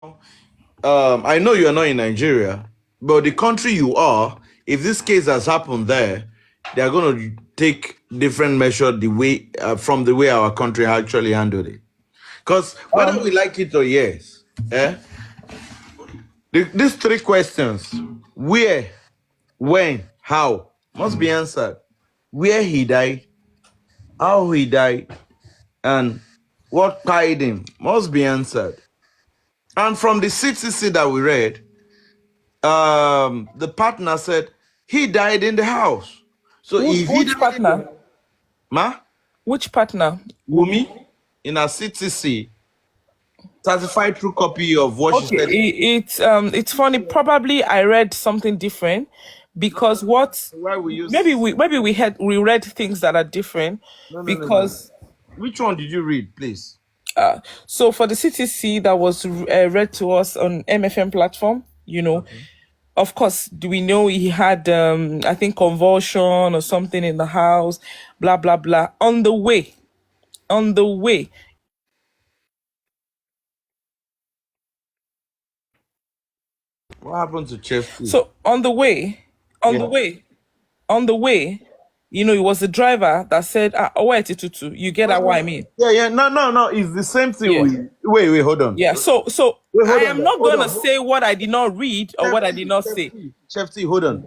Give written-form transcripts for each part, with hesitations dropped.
I know you are not in Nigeria, but the country you are, if this case has happened there, they are going to take different measure the way from the way our country actually handled it. Because whether we like it or yes, these three questions: where, when, how, must be answered. Where he died, how he died, and what tied him must be answered. And from the CTC that we read, the partner said he died in the house. So if he Which died in the partner? ma Which partner? Wumi in a CTC certified true copy of what she Okay, said. it's funny. Probably I read something different because what Why we use maybe we read things that are different no. because Which one did you read, please? so for the CTC that was read to us on MFM platform, Okay. of course, do we know he had I think convulsion or something in the house, blah blah blah. On the way. What happened to Chef T? So on the way, on the Yeah. way, on the way, it was the driver that said, "Oh, wait, Tutu, you get that what I mean?" Yeah. No. It's the same thing Yeah, wait, hold on. yeah. So Wait, I hold on am there. not Hold gonna on. say what I did not read or what I did not say. Chef T, hold on.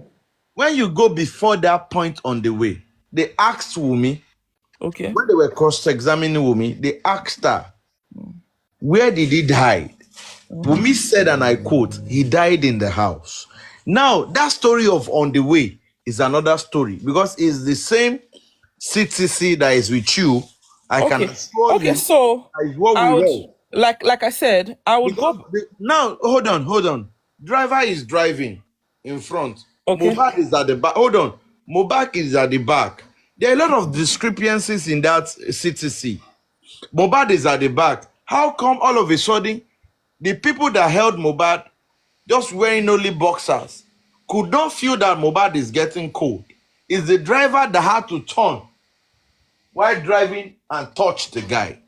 When you go before that point on the way, they asked Wumi, Okay. when they were cross-examining Wumi, they asked her, where did he die? Wumi said, and I quote, he died in the house. Now, that story of on the way is another story because it's the same CTC that is with you. I can Okay. assure Okay. you So that is what I we would read. like I said, I would Because go. now, hold on. Driver is driving in front. Okay. Mobad is at the back. Hold on. Mobad is at the back. There are a lot of discrepancies in that CTC. Mobad is at the back. How come all of a sudden the people that held Mobad just wearing only boxers could not feel that Mobad is getting cold? It's the driver that had to turn while driving and touch the guy.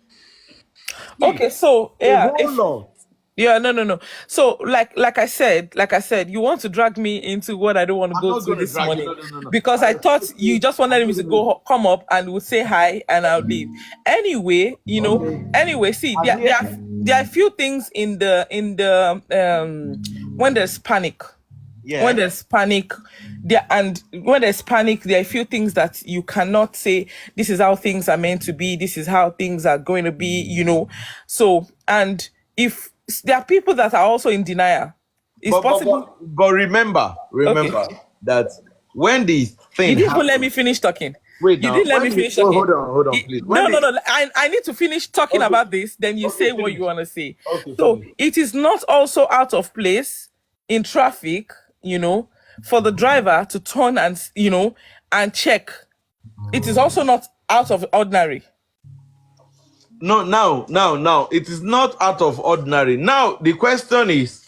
See, Okay. So a yeah, whole if lot. yeah, no. So like I said, you want to drag me into what I don't want to I'm go not to going to this drag you. morning No. because I I thought respect you you. just wanted I'm me not to going to. come up and we'll say hi and I'll leave. Anyway, Okay. see, I'm here. there are a few things in the when there's panic. When Yeah. there's panic, when there's panic, there are a few things that you cannot say. This is how things are meant to be. This is how things are going to be. So, and if there are people that are also in denial, it's possible. But remember, Okay, that when the you thing didn't even let happened, me finish talking. wait You now, didn't let me finish talking. hold on, please. When No, no, the no. I need to finish talking okay, about this. Then you say what finish. you want to say. Okay, So finish. it is not also out of place in traffic, for the driver to turn and check. It is also not out of ordinary. No, now, it is not out of ordinary. Now the question is,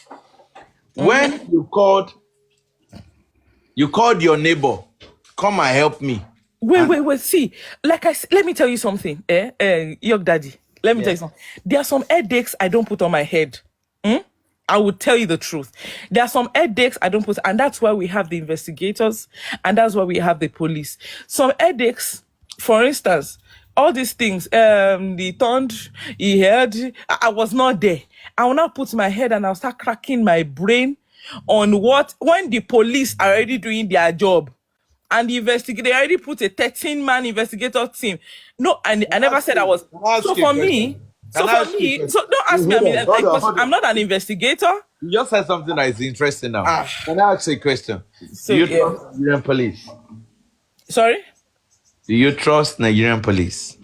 when you called your neighbor, come and help me. Wait, And wait, wait. See, let me tell you something, Young Daddy. Let me tell yeah, you something. There are some headaches I don't put on my head. I would tell you the truth. There are some headaches I don't put, and that's why we have the investigators, and that's why we have the police. Some headaches, for instance, all these things, the turned, he heard, I was not there. I will now put my head and I'll start cracking my brain on when the police are already doing their job. And the investigator, they already put a 13-man investigator team. No, I never said I was. can I So ask you a for question? me, Can I ask you a question? so don't ask me. I Hold mean, on, because hold I'm on. not an investigator. You just said something that is interesting now. Ah, Can I ask you a question? Do so you yeah. trust Nigerian police? Sorry. Do you trust Nigerian police?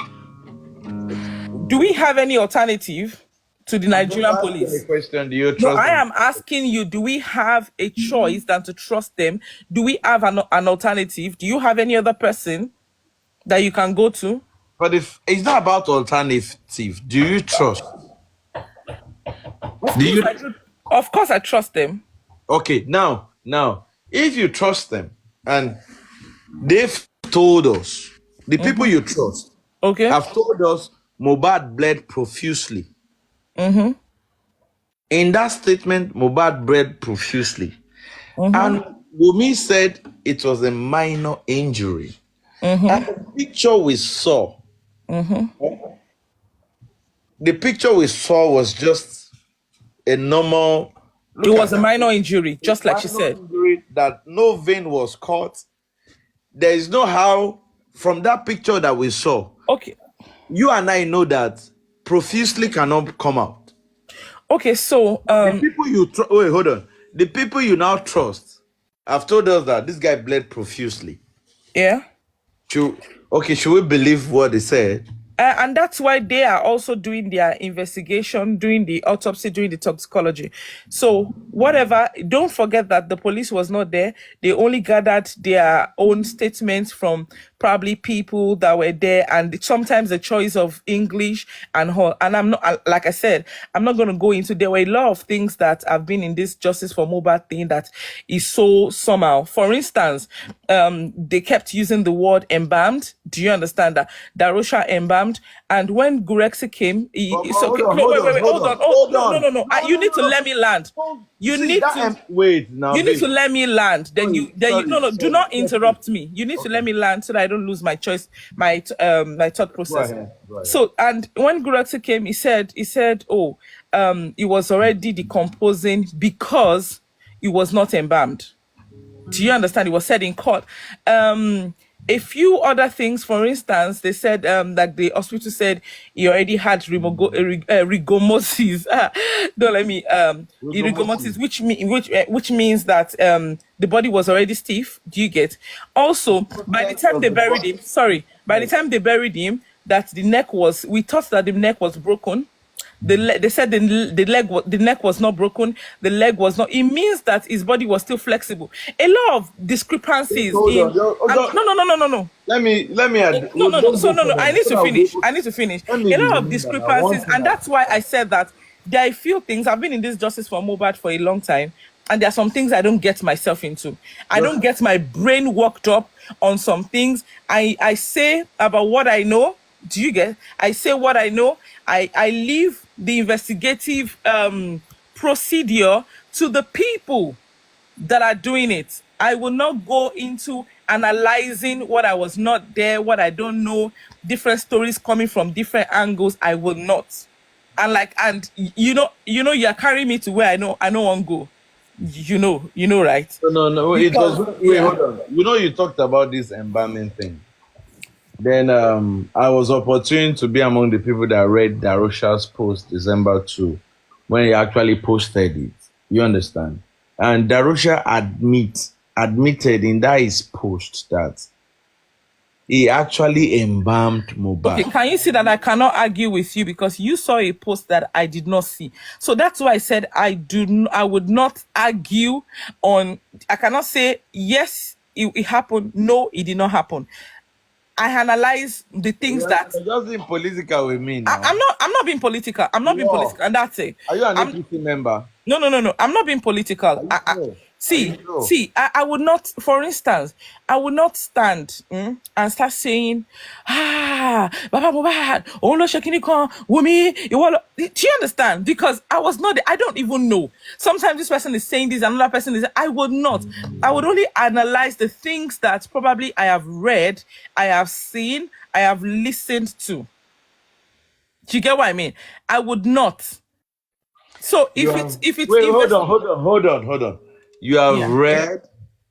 Do we have any alternative to the I'm just Nigerian asking a police? question. Do you No, trust I them? am asking you, do we have a choice than to trust them? Do we have an alternative? Do you have any other person that you can go to? But if it's not about alternative, do you trust? Of Do course you I do. Of course I trust them. okay now if you trust them and they've told us, the people you trust Okay. have told us Mobad bled profusely In that statement, Mohbad bled profusely. Mm-hmm. And Wumi said it was a minor injury. Mm-hmm. And the picture we saw, was just a normal. It Look at was a that. minor injury, just like she Minor said. injury that no vein was cut. There is no how from that picture that we saw. Okay. You and I know that profusely cannot come out. Okay, so The people you wait, hold on. The people you now trust have told us that this guy bled profusely. yeah. Should we believe what they said? And that's why they are also doing their investigation, doing the autopsy, doing the toxicology. So whatever, don't forget that the police was not there. They only gathered their own statements from probably people that were there, and sometimes the choice of English and all. And I'm not, like I said, I'm not going to go into. There were a lot of things that have been in this justice for Mohbad thing that is so somehow. For instance, they kept using the word embalmed. Do you understand that? Darosha embalmed. And when Gurexi came, Hold on. No. You need to let me land. You need to wait now. you need to let me land. Then do not sorry. interrupt me. You need to let me land so that I don't lose my choice, my thought process. Go ahead. So, and when Gurexi came, he said, oh, it was already decomposing because it was not embalmed. Do you understand? It was said in court. A few other things, for instance, they said that the hospital said he already had rigomosis. Don't let me rigomosis, which means that the body was already stiff. Do you get? Also, by the time they buried him, that we thought that the neck was broken. They said the neck was not broken. The leg was not. It means that his body was still flexible. A lot of discrepancies. No. Let me. No. I need to finish. A lot of discrepancies, and that's why I said that there are a few things. I've been in this justice for Mohbad for a long time, and there are some things I don't get myself into. I don't get my brain worked up on some things. I say about what I know. Do you get? I say what I know. I leave the investigative procedure to the people that are doing it. I will not go into analyzing what I was not there, what I don't know, different stories coming from different angles. I will not. And you are carrying me to where I know won't go. You know, right? No. Wait, hold on. You talked about this embalming thing. Then I was opportune to be among the people that read Darosha's post December 2 when he actually posted it. You understand? And Darosha admitted in that his post that he actually embalmed Mohbad. Okay, can you see that I cannot argue with you because you saw a post that I did not see? So that's why I said I would not argue on. I cannot say yes, it happened. No, it did not happen. I analyze the things that. You're just being political with me now. I'm not being political. I'm not being political, and that's it. Are you an APC member? No. I'm not being political. I would not. For instance, I would not stand and start saying, Baba Mohbad, Olo Shekinikon, Wumi. Do you understand? Because I was not. I don't even know. Sometimes this person is saying this, another person is. I would not. I would only analyze the things that probably I have read, I have seen, I have listened to. Do you get what I mean? I would not. So hold on. You have read,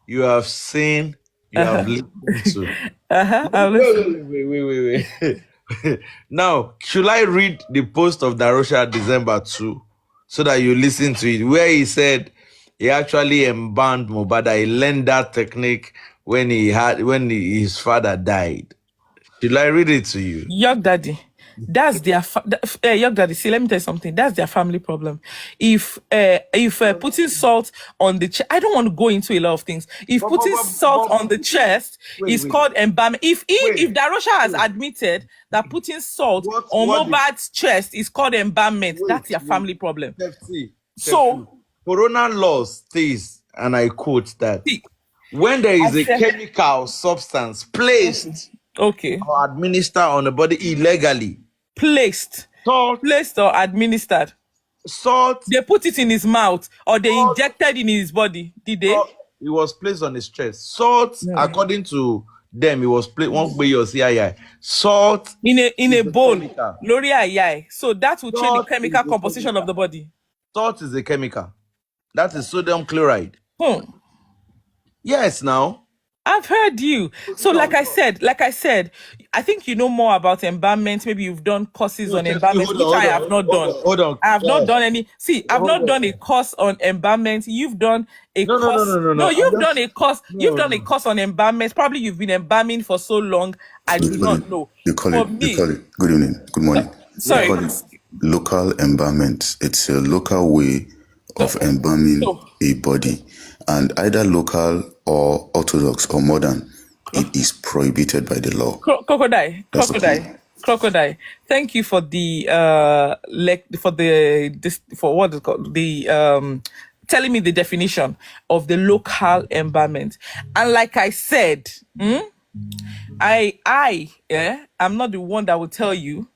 you have seen, you have listened to. Wait. Now, should I read the post of Darosha December 2 so that you listen to it, where he said he actually embalmed Mohbad. He learned that technique when his father died. Should I read it to you? Young Daddy. That's their Young Daddy. See, let me tell you something. That's their family problem. If putting salt on the chest, I don't want to go into a lot of things. If putting salt on the chest is called embalming. If Darosha has admitted that putting salt on Mohbad's chest is called embalmment, that's your family problem. So, Corona law states, and I quote that when there is a chemical substance placed or administered on the body illegally. Placed or administered. Salt, They put it in his mouth or they injected in his body. Did they? it was placed on his chest. Salt, according to them, it was placed one way your CII. Salt In a bowl. chemical. Lori ayai. So that will change the Salt chemical is a composition of chemical. the body. Salt is a chemical. That is sodium chloride. Yes, now. I've heard you. So like I said, I think you know more about embalmment. Maybe you've done courses on embalmment, which I have not done. Hold on. I have not done any. See, I've not done a course on embalmment. You've done a course. No, you've done a course. You've done a course on embalmment. Probably you've been embalming for so long. I do not know. You call it. Good evening. Good morning. Sorry. You call it local embalmment. It's a local way of embalming a body, and either local or orthodox or modern, it is prohibited by the law. Crocodile. Thank you for the what is called telling me the definition of the local embalmment. And like I said, I'm not the one that will tell you.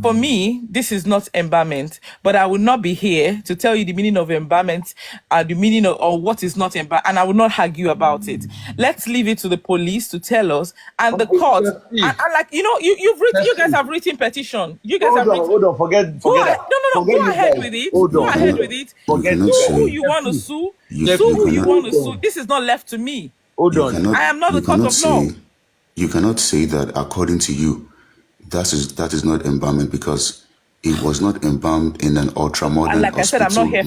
For me, this is not embalmment, but I will not be here to tell you the meaning of embalmment and the meaning of what is not embalmment, and I will not argue about it. Let's leave it to the police to tell us and the court. And like you've written, you guys have written petition. You guys have written. Hold on, forget that. No. Go ahead with it. Go ahead with it. Sue who you want to sue. Sue who you want to sue. This is not left to me. Hold on. I am not the court of law. You cannot say that according to you. That is not embalmment because it was not embalmed in an ultra-modern like I said, I'm not here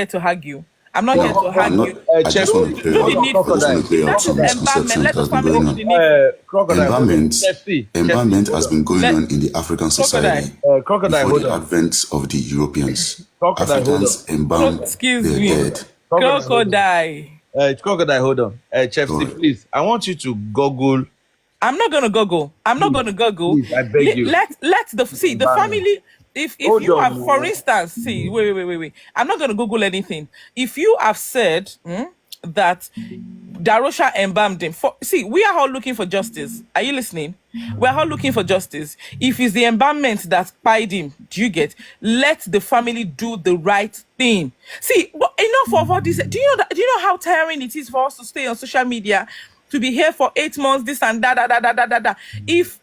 to argue. I'm not here to argue. I just want to clear out some misconceptions that have been going on. Embalmment has been going on in the African society before the advent of the Europeans. Africans embalmed their dead. Crocodile. Crocodile, hold on. Chelsea, please. I want you to Google. I'm not gonna Google. Please, I beg you. Let the family. If you have, for instance, wait. I'm not gonna Google anything. If you have said that Darosha embalmed him, we are all looking for justice. Are you listening? We're all looking for justice. If it's the embalmment that pied him, do you get? Let the family do the right thing. See, but enough of all this. Do you know how tiring it is for us to stay on social media? To be here for 8 months, this and that. If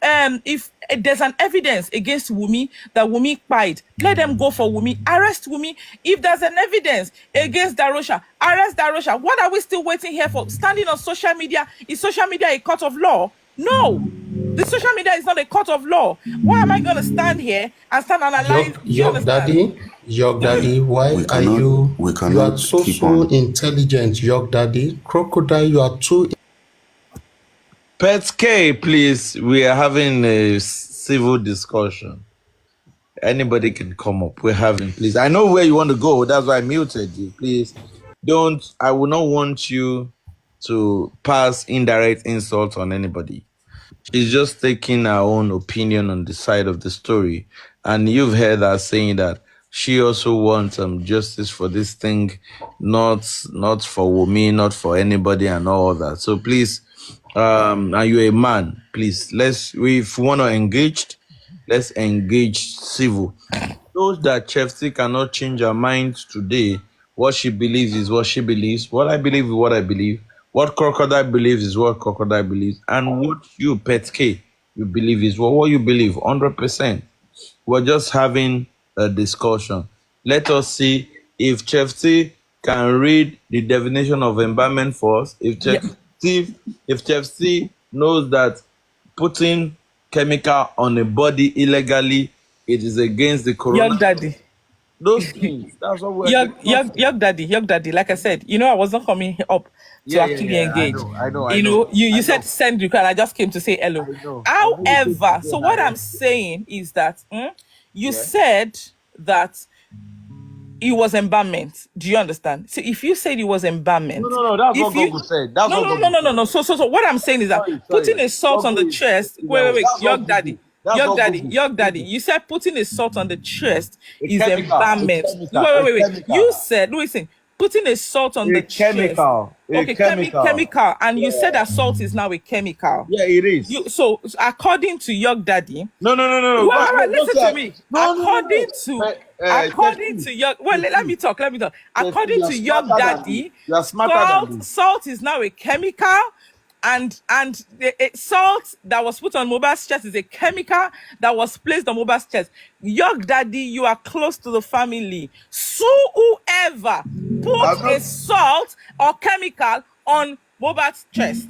there's an evidence against Wumi that Wumi pied, let them go for Wumi. Arrest Wumi. If there's an evidence against Darosha, arrest Darosha. What are we still waiting here for? Standing on social media? Is social media a court of law? No. The social media is not a court of law. Why am I going to stand here and stand analyze? Your daddy, why are you? You are so intelligent, your daddy. Crocodile, you are too. Pet K, please. We are having a civil discussion. Anybody can come up. We're having, please. I know where you want to go. That's why I muted you. Please don't. I will not want you to pass indirect insults on anybody. She's just taking her own opinion on the side of the story. And you've heard her saying that she also wants justice for this thing, not for Wumi, not for anybody and all that. So please, and you're a man, please, if we want to engage, let's engage civil. Those that Chelsea cannot change her mind today, what she believes is what she believes, what I believe is what I believe, what Crocodile believes is what Crocodile believes, and what you, Pet K, you believe is what you believe, 100%. We're just having a discussion. Let us see if Chelsea can read the definition of embalmment for us, if Chelsea knows that putting chemical on a body illegally, it is against the corona. Young daddy. Those things. That's what we're young daddy. Like I said, I was not coming up to actually engage. I know. You said send request. I just came to say hello. However, so what I'm saying is that you said that it was embalmment. Do you understand? So if you said it was embalmment, no, that's what Google said. That's no. So what I'm saying is that putting a salt on the chest. Wait, young daddy. You said putting a salt on the chest is embalmment. Wait. You said, listen. putting a salt on the chemical. Chest. Okay, chemical. And you said that salt is now a chemical. Yeah, it is. So according to York Daddy. No. Listen to me. According to York. Well, let me talk. According to York Daddy, salt is now a chemical. And salt that was put on Mohbad's chest is a chemical that was placed on Mohbad's chest. York Daddy, you are close to the family. Sue whoever put a salt or chemical on Mohbad's chest.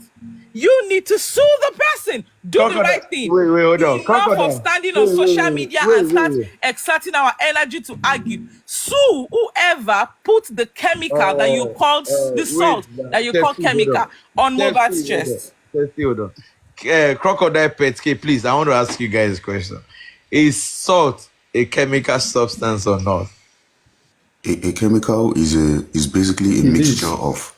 You need to sue the person. Do the right thing. Wait, hold on. Enough of standing on social media and start exerting our energy to argue. Sue whoever put the chemical that you called the salt that you called chemical on Mohbad's chest. Hold on. Crocodile Petke, please, I want to ask you guys a question. Is salt a chemical substance or not? A chemical is basically a mixture of...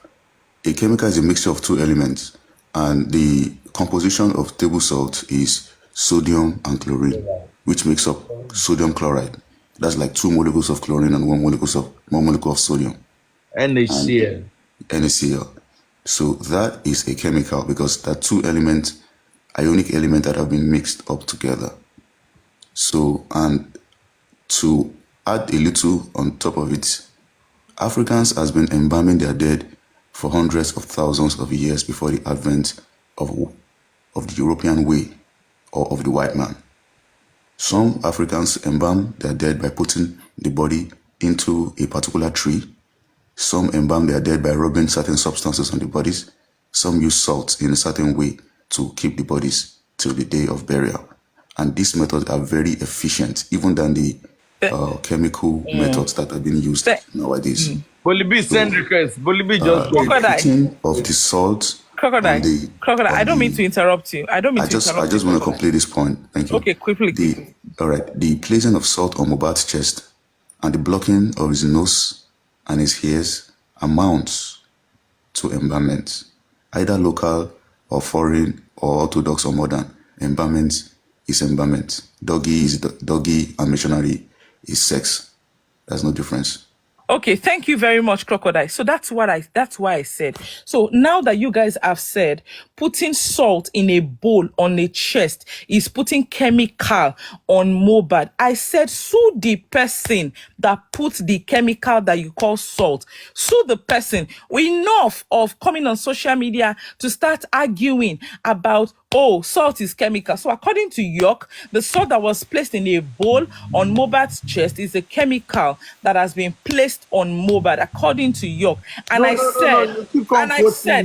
A chemical is a mixture of two elements. And the composition of table salt is sodium and chlorine, which makes up sodium chloride. That's like 2 molecules of chlorine and 1 molecule of sodium. NaCl. NaCl. So that is a chemical because there are 2 elements, ionic elements that have been mixed up together. So, and to add a little on top of it, Africans has been embalming their dead for hundreds of thousands of years before the advent of the European way or of the white man. Some Africans embalm their dead by putting the body into a particular tree. Some embalm their dead by rubbing certain substances on the bodies. Some use salt in a certain way to keep the bodies till the day of burial. And these methods are very efficient, even than the chemical methods that are being used nowadays. Bolibi send request. Bolibi just Crocodile of the salt. Crocodile. I don't mean to interrupt you. I just want to complete this point. Thank you. Okay, quickly. All right. The placing of salt on Mohbad's chest and the blocking of his nose and his ears amounts to embalmment, either local or foreign or orthodox or modern. Embalmment is embalmment. Doggy is doggy and missionary is sex. There's no difference. Okay, thank you very much, Crocodile. So that's why I said. So now that you guys have said putting salt in a bowl on a chest is putting chemical on Mohbad, I said sue the person that put the chemical that you call salt. Sue the person. Enough of coming on social media to start arguing about, oh, salt is chemical. So according to York, the salt that was placed in a bowl on Mohbad's chest is a chemical that has been placed on Mohbad, according to York. And I said,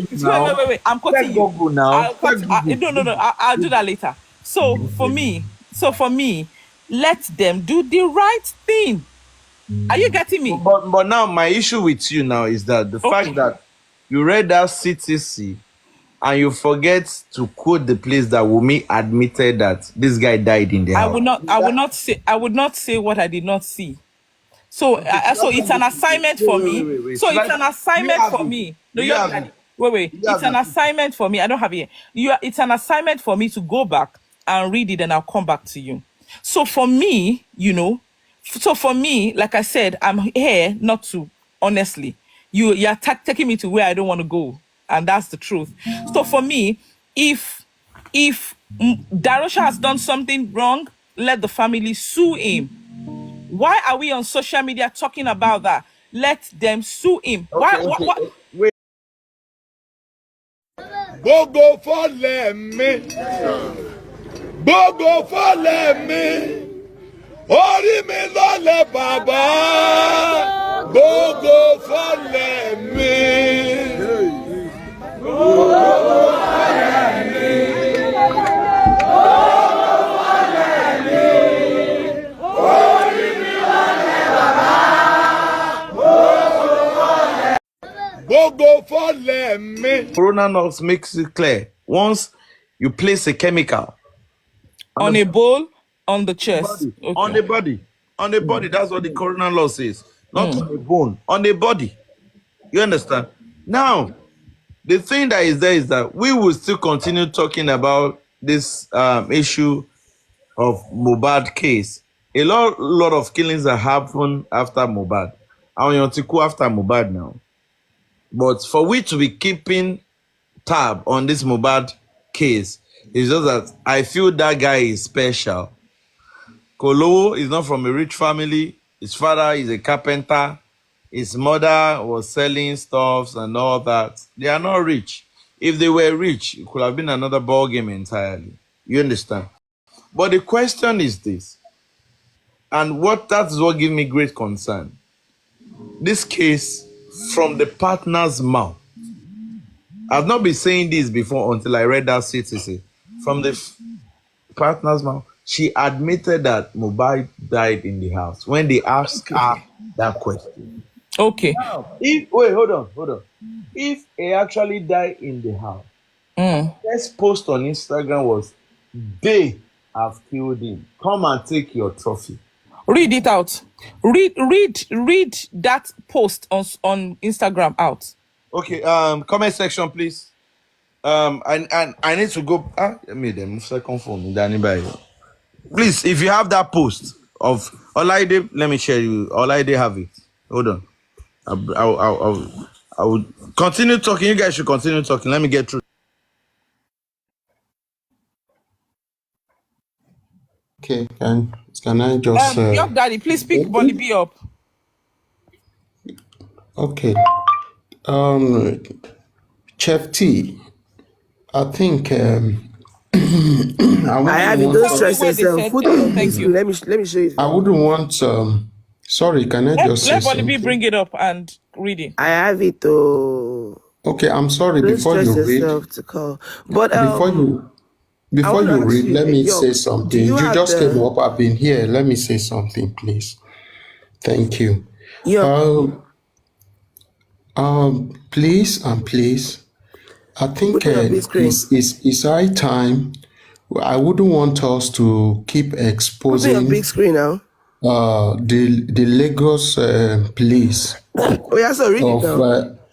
wait, I'm quoting you. Now. I'll do that later. So for me, let them do the right thing. Are you getting me? But now my issue with you now is that the fact that you read that CTC and you forget to quote the place that Wunmi admitted that this guy died in the house. I would not say what I did not see. So it's an assignment for me. So it's an assignment for me. No, wait. It's an assignment for me. I don't have it. It's an assignment for me to go back and read it, and I'll come back to you. So for me, like I said, I'm here not to, honestly. You're taking me to where I don't want to go. And that's the truth. So for me, if Darosha has done something wrong, let the family sue him. Why are we on social media talking about that? Let them sue him. Okay. Wait. Go follow me. Go follow me. Ori mi lole baba. Go follow me. Go follow me. Coronavirus makes it clear. Once you place a chemical on a bowl, on the chest, on the body, that's what the coronavirus says. Not on the bone, on the body. You understand? Now, the thing that is there is that we will still continue talking about this issue of Mohbad case. A lot of killings that happened after Mohbad. I want to go after Mohbad now. But for we to be keeping tab on this Mohbad case, it's just that I feel that guy is special. Kolowo is not from a rich family. His father is a carpenter. His mother was selling stuffs and all that. They are not rich. If they were rich, it could have been another ball game entirely. You understand? But the question is this, and that's what gives me great concern. This case from the partner's mouth. I've not been saying this before until I read that CTC. From the partner's mouth, she admitted that Mohbad died in the house when they asked her that question. Okay. Now, hold on. If he actually died in the house, first post on Instagram was, "They have killed him. Come and take your trophy." Read it out. Read that post on Instagram out. Okay. Comment section, please. I need to go. Let me then second phone. Please, if you have that post of Olaide, let me share you. Olaide have it. Hold on. I will continue talking. You guys should continue talking. Let me get through. Okay, can I just... Yup, Daddy, please pick Bolly B up. Okay. Chef T, I think I have it. Don't stress yourself. Thank you. Let me show you. I wouldn't want... sorry, can I just say let something? Bolly B bring it up and read it. I have it. Okay, I'm sorry. Don't before stress you read... yourself to call. But Before you read, let me York, say something. You just came up. I've been here. Let me say something, please. Thank you. Please, I think it's high time. I wouldn't want us to keep exposing a big screen now. The Lagos police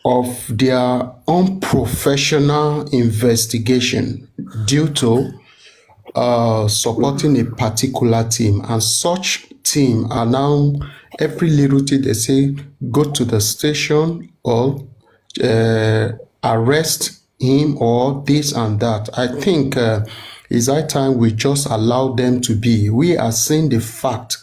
of their unprofessional investigation due to supporting a particular team, and such team are now every little thing they say, go to the station or arrest him or this and that. I think it's high time we just allow them to be. We are seeing the fact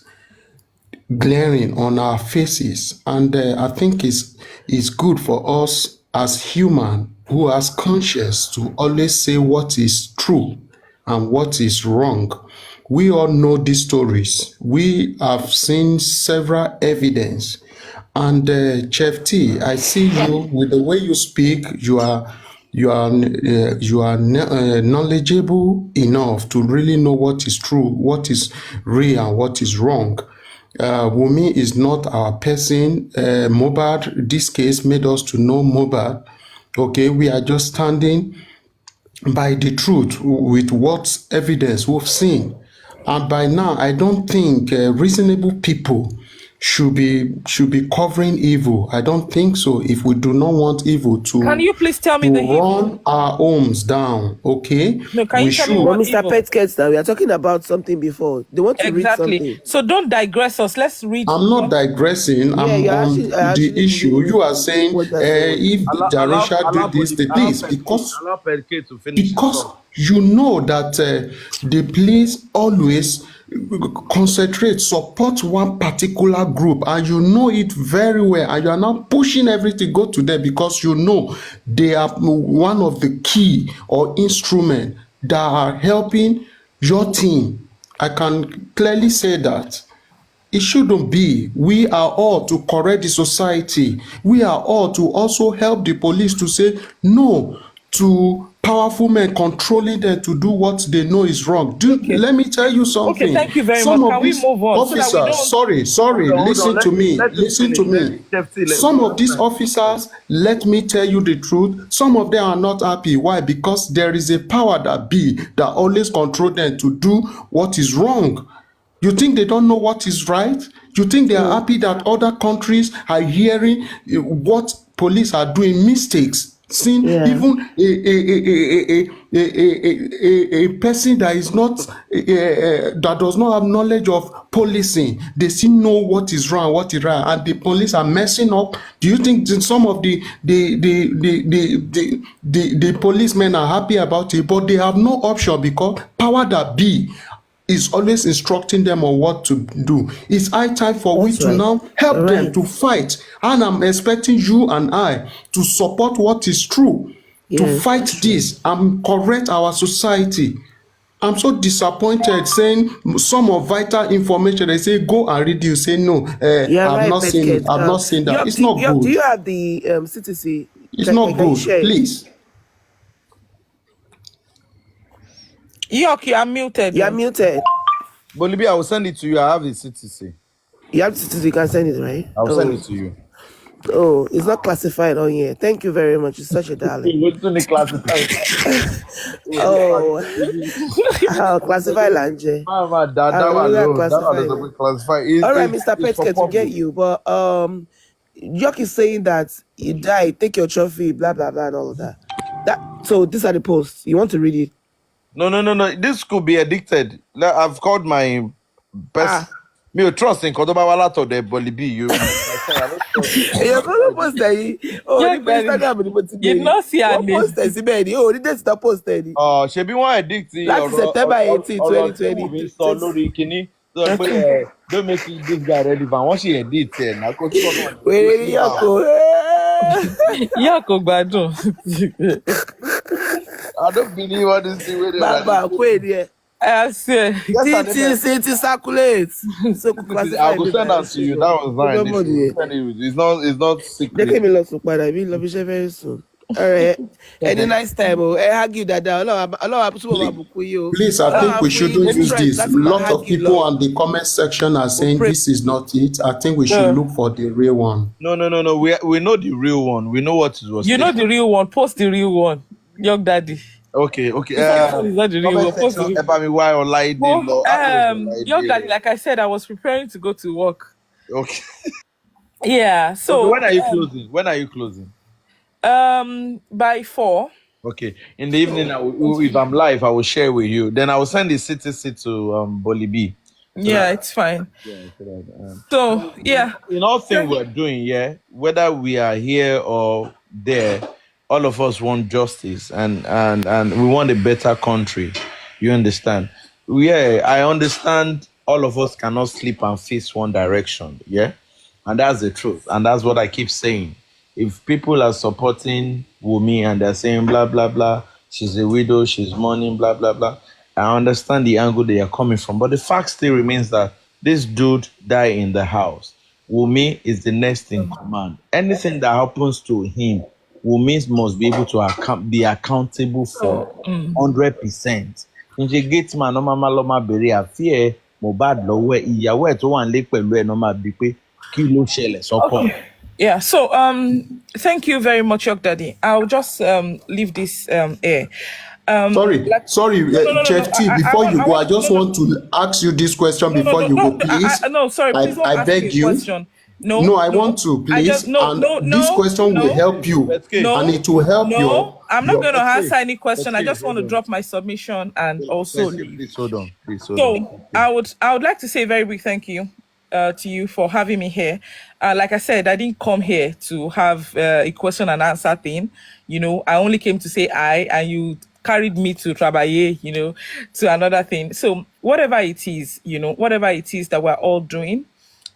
glaring on our faces, and I think it's good for us as human who has conscience to always say what is true and what is wrong. We all know these stories. We have seen several evidence, and Chef T, I see you with the way you speak. You are knowledgeable enough to really know what is true, what is real, and what is wrong. Wunmi is not our person. Mohbad, this case made us to know Mohbad. Okay, we are just standing by the truth with what evidence we've seen. And by now, I don't think reasonable people should be covering evil. I don't think so. If we do not want evil to, can you please tell me the run our homes down? Okay. No, can you tell me what Mr. Petkets, now we are talking about something before. They want to read something. So don't digress us. Let's read. I'm not digressing. I'm on the issue. You are saying if Darusha did this, because you know that the police always concentrate, support one particular group, and you know it very well, and you are not pushing everything go to them because you know they are one of the key or instrument that are helping your team. I can clearly say that. It shouldn't be. We are all to correct the society. We are all to also help the police to say no to powerful men controlling them to do what they know is wrong. Let me tell you something. Okay, thank you very much. Can we move on? Officers, sorry, listen to me. Some of these officers, let me tell you the truth, some of them are not happy. Why? Because there is a power that be that always control them to do what is wrong. You think they don't know what is right? You think they are happy that other countries are hearing what police are doing mistakes seen even a person that is not that does not have knowledge of policing, they still know what is wrong, what is right, and the police are messing up. Do you think that some of the policemen are happy about it? But they have no option because power that be is always instructing them on what to do. It's high time for we to now help them to fight. And I'm expecting you and I to support what is true, to fight this and correct our society. I'm so disappointed saying some of vital information, they say go and read, you say no, I've not seen it, I've not seen that. It's not good. Do you have the CTC? It's not good, please. York, you are muted. You are muted. Bolibi, I will send it to you. I have the CTC. You have CTC, you can send it, right? I will send it to you. Oh, it's not classified on here. Thank you very much. You're such a darling. Oh, classify Lanje. All right, Mr. Petke, to get you. But York is saying that you die, take your trophy, blah blah blah, and all of that. So these are the posts. You want to read it? No. This could be addicted. I've called my best. Me trust in Kodobawala to the Bolibi. You. You're going to post that. Oh, you did not see her name. Post that. Oh, did they post that? Oh, she be one addicted. That's September 18, 2020. Don't make this guy relevant. Once she edit, now wait, Yako Bado. I don't believe what this thing. Baba, wait there. I say, it circulates. So I will send that to you. That was nice. It's not secret. They came in lots of I will love you very soon. All right. Any nice time. I argue that please, I think we shouldn't use this. A lot of people on the comment section are saying this is not it. I think we should look for the real one. No. We know the real one. We know what it was. You know the real one. Post the real one. Young daddy. Okay. Is that the real one? Post the real one. Young daddy, like I said, I was preparing to go to work. Okay. Yeah. So when are you closing? When are you closing? By 4. Okay. In the evening, if I'm live, I will share with you. Then I will send the CTC to Bolibi. Yeah, it's fine. So yeah. In all things we're doing, whether we are here or there, all of us want justice and we want a better country. You understand? I understand all of us cannot sleep and face one direction. Yeah. And that's the truth. And that's what I keep saying. If people are supporting Wumi and they're saying blah, blah, blah, she's a widow, she's mourning, blah, blah, blah, I understand the angle they are coming from. But the fact still remains that this dude died in the house. Wumi is the next in command. Anything that happens to him, Wumi must be able to be accountable for 100%. Gateman, no mama loma bere afie Mohbad lọ́wọ́ ìyàwó ẹ̀ tó wà nílé pẹ̀lú ẹ̀ no ma bi pé kí ló ṣẹlẹ̀ sọ́kọ. Yeah, so thank you very much, York Daddy. I'll just leave this air. Sorry, Chef T, before you go, I just want to ask you this question before you go, please. Please don't I beg you. Question. No, I want to, please. This question will help you, and it will help you. I'm not going to answer any question. I just want to drop my submission and also leave. Please hold on. So I would like to say a very big thank you to you for having me here. Like I said, I didn't come here to have a question and answer thing. I only came to say and you carried me to Trabaye, to another thing. So whatever it is, whatever it is that we're all doing,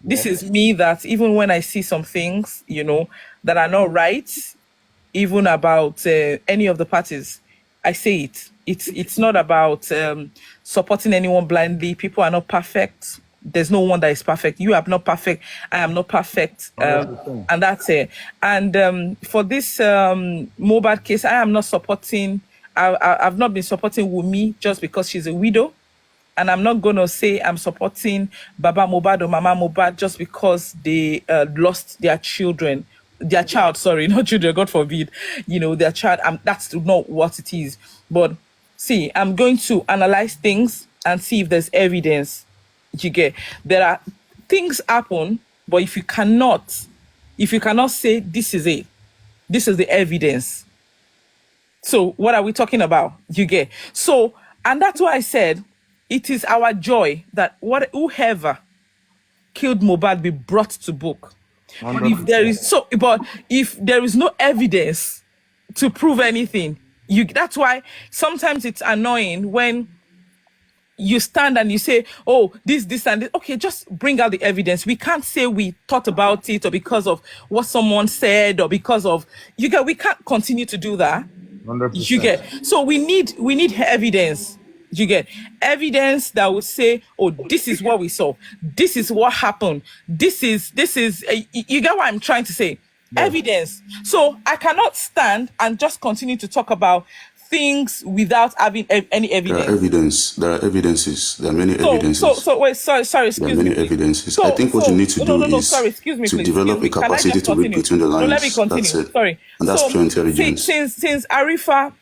this is me that even when I see some things, that are not right, even about any of the parties, I say it. It's not about supporting anyone blindly. People are not perfect. There's no one that is perfect. You are not perfect. I am not perfect. And that's it. And for this Mohbad case, I am not supporting, I've not been supporting Wumi just because she's a widow. And I'm not going to say I'm supporting Baba Mohbad or Mama Mohbad just because they lost their child, not children, God forbid, their child. That's not what it is. But see, I'm going to analyze things and see if there's evidence. You get, there are things happen, but if you cannot say this is it, this is the evidence, So what are we talking about? You get? So, and that's why I said it is our joy that whoever killed Mohbad be brought to book. But if there is no evidence to prove anything, that's why sometimes it's annoying when you stand and you say, oh, this and this. Okay, just bring out the evidence. We can't say we thought about it or because of what someone said or because of we can't continue to do that. 100%. So we need evidence. You get evidence that would say, oh, this is what we saw. This is what happened. This is you get what I'm trying to say? Yeah. Evidence. So I cannot stand and just continue to talk about things without having any evidence. There are evidences. There are many evidences. So wait, sorry, excuse me. There are many evidences. I think what you need to do is to develop a capacity to read between the lines. No, let me continue. That's it. Sorry. And that's pure intelligence. Since Arifa,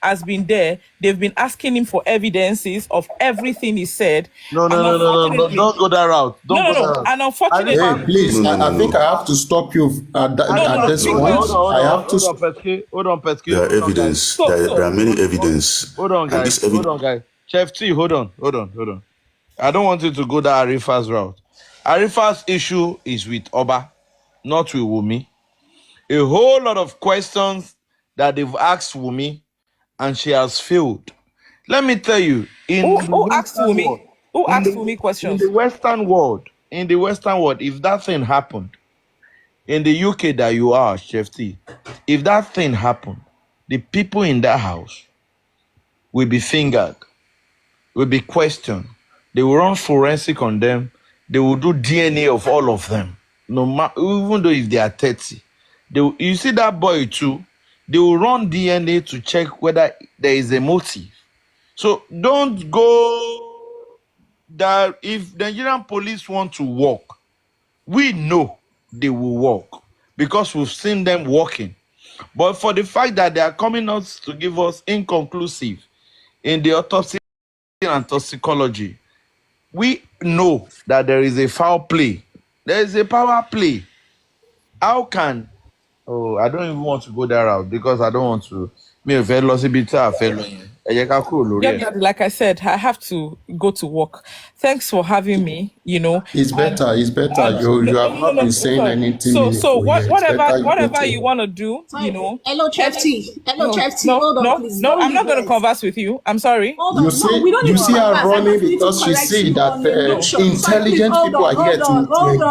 has been there, they've been asking him for evidences of everything he said. No, don't go that route. No. And unfortunately, hey, please, I think I have to stop you at this point. Hold on, Pesky. There are evidence. There are many evidence. Hold on, guys. Chef T, hold on. I don't want you to go that Arifa's route. Arifa's issue is with Oba, not with Wumi. A whole lot of questions that they've asked Wumi, and she has failed. Let me tell you, who asked Wumi? Who asked Wumi questions? In the Western world, if that thing happened, in the UK that you are, Chef T, if that thing happened, the people in that house will be fingered, will be questioned. They will run forensic on them. They will do DNA of all of them, no matter, even though if they are 30. You see that boy too. They will run DNA to check whether there is a motive. So don't go that if the Nigerian police want to work, we know they will work because we've seen them working. But for the fact that they are coming out to give us inconclusive in the autopsy and toxicology, we know that there is a foul play. There is a power play. How can... Oh, I don't even want to go that route because I don't want to. Like I said, I have to go to work. Thanks for having me. It's better. You have not been saying anything. So whatever you want to do, Hello, Chef T. Hold on, please. No, I'm not going to converse with you. I'm sorry. You see her running because she see that intelligent people are here to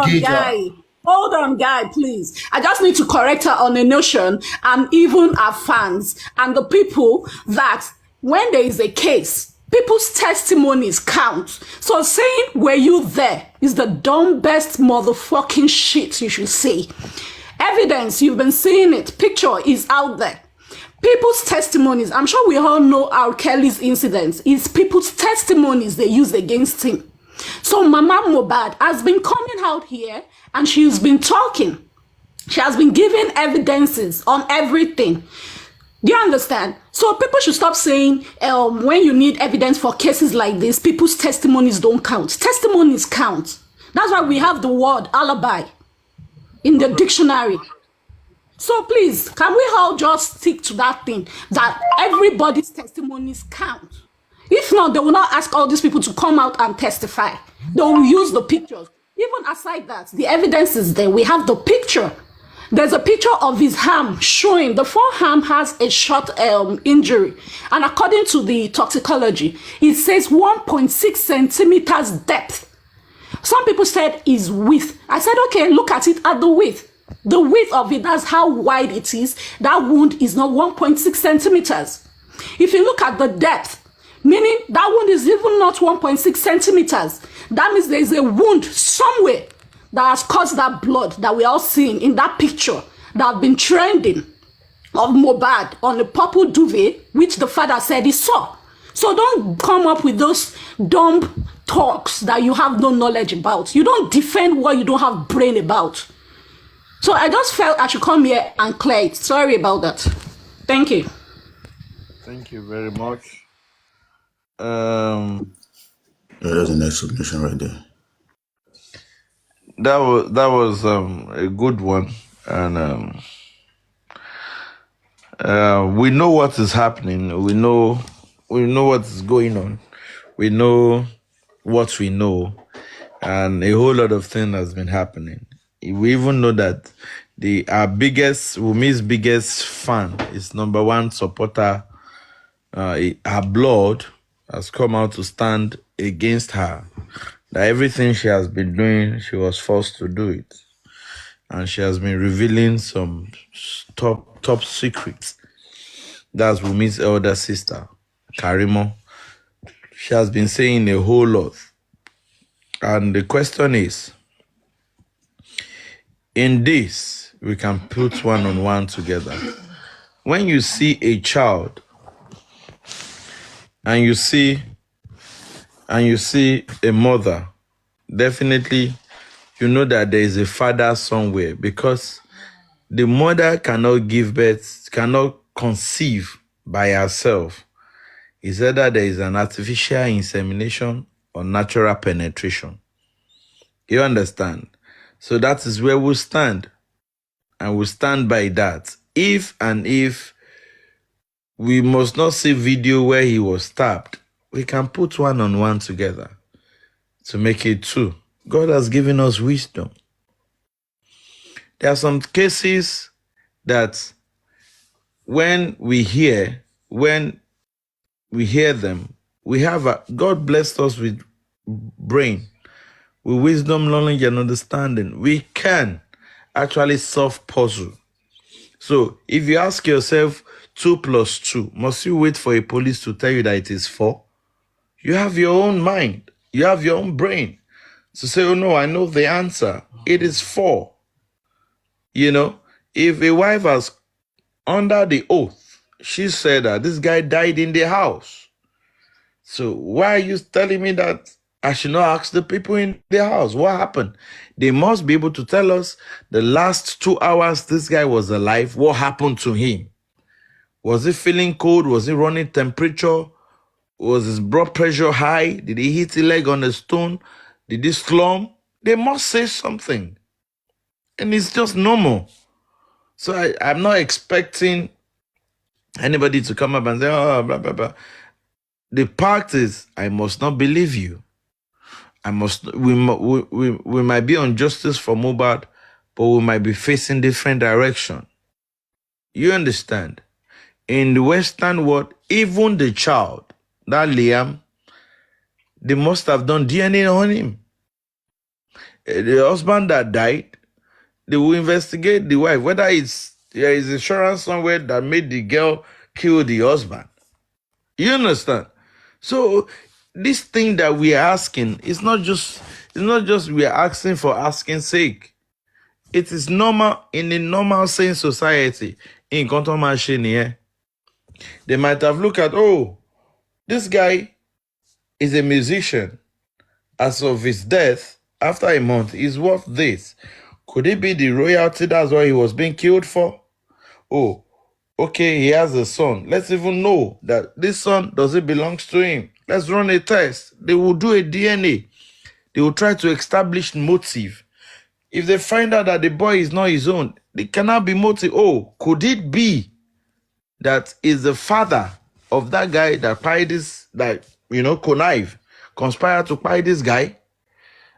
engage her. Hold on, guy, please. I just need to correct her on a notion, and even our fans and the people that when there is a case, people's testimonies count. So saying, were you there, is the dumbest motherfucking shit you should say. Evidence, you've been seeing it. Picture is out there. People's testimonies, I'm sure we all know R. Kelly's incidents. It's people's testimonies they use against him. So Mama Mohbad has been coming out here and she's been talking. She has been giving evidences on everything. Do you understand? So people should stop saying when you need evidence for cases like this, people's testimonies don't count. Testimonies count. That's why we have the word alibi in the dictionary. So please, can we all just stick to that thing, that everybody's testimonies count? If not, they will not ask all these people to come out and testify. They will use the pictures. Even aside that, the evidence is there. We have the picture. There's a picture of his arm showing the forearm has a short injury. And according to the toxicology, it says 1.6 centimeters depth. Some people said is width. I said, okay, look at it at the width. The width of it, that's how wide it is. That wound is not 1.6 centimeters. If you look at the depth, meaning that wound is even not 1.6 centimeters. That means there is a wound somewhere that has caused that blood that we are all seeing in that picture that have been trending of Mohbad on the purple duvet, which the father said he saw. So don't come up with those dumb talks that you have no knowledge about. You don't defend what you don't have brain about. So I just felt I should come here and clear it. Sorry about that. Thank you. Thank you very much. Yeah, that's a nice submission right there. That was a good one, and We know what is happening. We know what is going on. We know what we know, and a whole lot of things has been happening. We even know that Wumi's biggest fan is number one supporter. Her blood has come out to stand against her. That everything she has been doing, she was forced to do it. And she has been revealing some top secrets. That's Wumi's elder sister, Karimo. She has been saying a whole lot. And the question is, in this, we can put one-on-one together. When you see a child and you see a mother, definitely you know that there is a father somewhere, because the mother cannot give birth, cannot conceive by herself. It's either there is an artificial insemination or natural penetration. You understand? So that is where we stand. And we stand by that. If we must not see video where he was stabbed, we can put one-on-one together to make it two. God has given us wisdom. There are some cases that when we hear them, God blessed us with brain, with wisdom, knowledge, and understanding. We can actually solve puzzle. So if you ask yourself 2 plus 2, must you wait for a police to tell you that it is 4? You have your own mind. You have your own brain. So say, oh no, I know the answer. It is 4. If a wife has, under the oath, she said that this guy died in the house. So why are you telling me that I should not ask the people in the house what happened? They must be able to tell us the last 2 hours this guy was alive, what happened to him. Was he feeling cold? Was he running temperature? Was his blood pressure high? Did he hit his leg on a stone? Did he slump? They must say something. And it's just normal. So I'm not expecting anybody to come up and say, oh, blah, blah, blah. The part is, I must not believe you. We might be on justice for Mohbad, but we might be facing different direction. You understand? In the Western world, even the child, that Liam, they must have done DNA on him. The husband that died, they will investigate the wife, whether there is insurance somewhere that made the girl kill the husband. You understand? So this thing that we are asking, it's not just we are asking for asking sake. It is normal in a normal sane society. In Kontomashini, they might have looked at, oh, this guy is a musician. As of his death, after a month, he's worth this. Could it be the royalty? That's what he was being killed for? Oh, okay, he has a son. Let's even know that this son, does it belong to him? Let's run a test. They will do a DNA. They will try to establish motive. If they find out that the boy is not his own, they cannot be motive. Oh, could it be that is the father of that guy that pied this, conspired to pie this guy?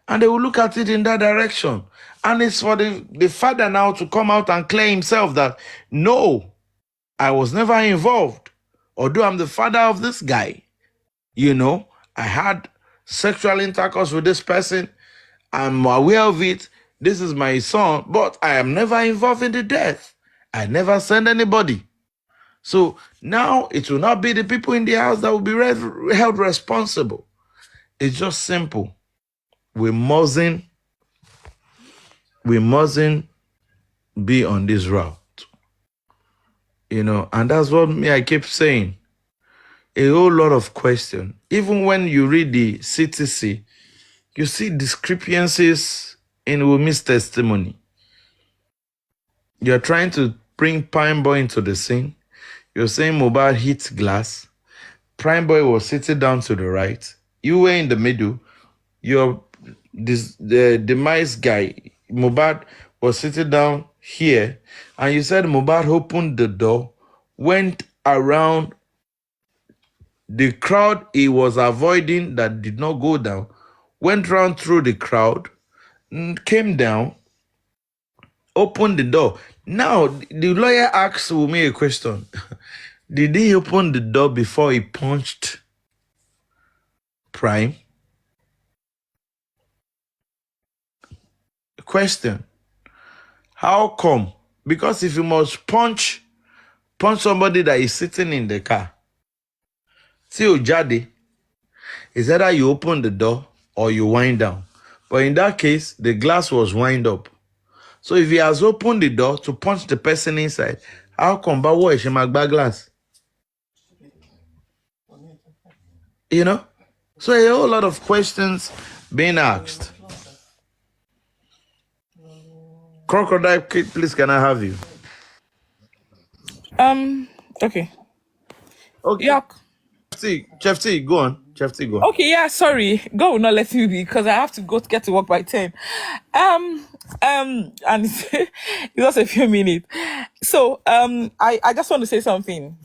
And they will look at it in that direction. And it's for the father now to come out and claim himself that, no, I was never involved. Although I'm the father of this guy. I had sexual intercourse with this person. I'm aware of it. This is my son. But I am never involved in the death. I never sent anybody. So now it will not be the people in the house that will be held responsible. It's just simple. We mustn't be on this route. And that's what I keep saying. A whole lot of questions. Even when you read the CTC, you see discrepancies in Wumi's testimony. You're trying to bring Prime Boy into the scene. You're saying Mohbad hit glass. Prime Boy was sitting down to the right. You were in the middle. The demise guy, Mohbad, was sitting down here. And you said Mohbad opened the door went around the crowd he was avoiding that did not go down, went round through the crowd, came down, opened the door. Now, the lawyer asked me a question. Did he open the door before he punched Prime? Question. How come? Because if you must punch somebody that is sitting in the car, see Ojade, is either you open the door or you wind down. But in that case, the glass was wind up. So if he has opened the door to punch the person inside, how come Bawo Magba glass? You know? So a whole lot of questions being asked. Crocodile, please, can I have you? Okay. Okay. Yuck. Chef T, go on. Chef T, go on. Okay, yeah, sorry. God will not let me be because I have to go to get to work by 10. And it's just a few minutes. So, I just want to say something.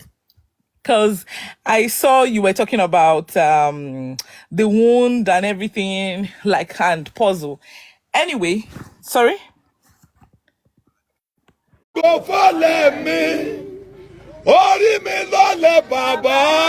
Because I saw you were talking about the wound and everything, like hand puzzle. Anyway, sorry. Go follow me. Ori mi lole baba.